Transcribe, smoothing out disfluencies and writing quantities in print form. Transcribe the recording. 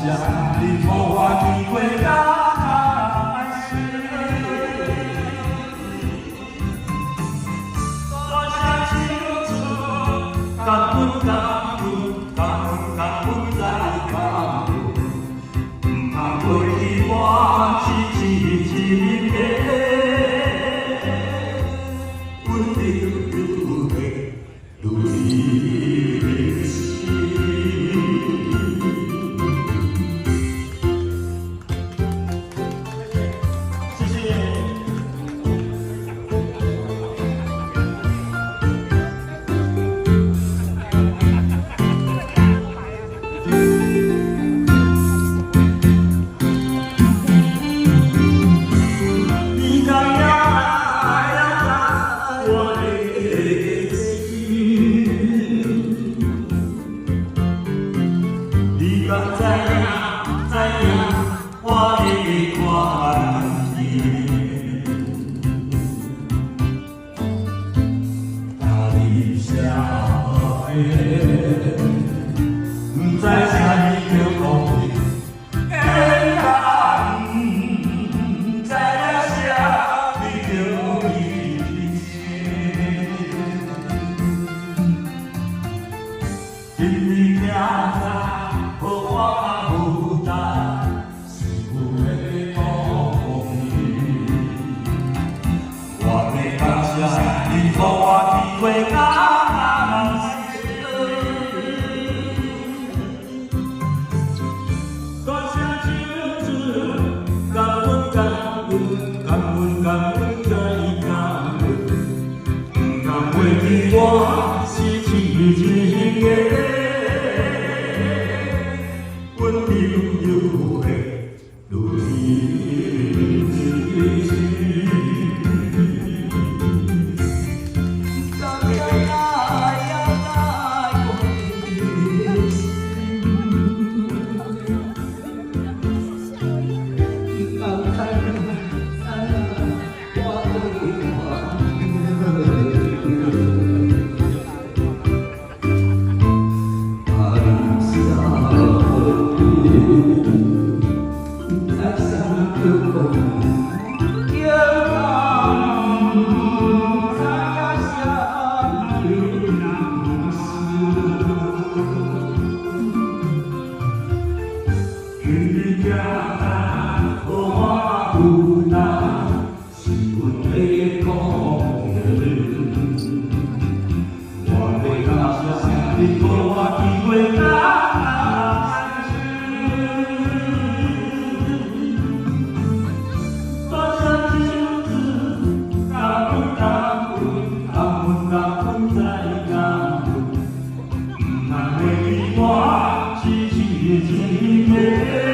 你无我体会到开始。多谢青春，感恩感恩感恩感恩再感恩，不通过去我是一个温柔如水如你的心。谢谢。你敢要来我的心，你敢知影我的关心？哪里写的？不知啥物叫讲对，知影啥物叫意思？今日行在，予我负担，是阮的风雨。我要感谢你，予我体会到多谢青春，感恩感恩感恩感恩再感恩，不通过去我是一个温柔如水如你的心。敢要来我的心，敢知我的话。今日行来，予我负担，是阮的苦人。我要感谢你，予我体会到开始。多谢青春，感恩感恩感恩感恩再感恩，不通过去我是一个。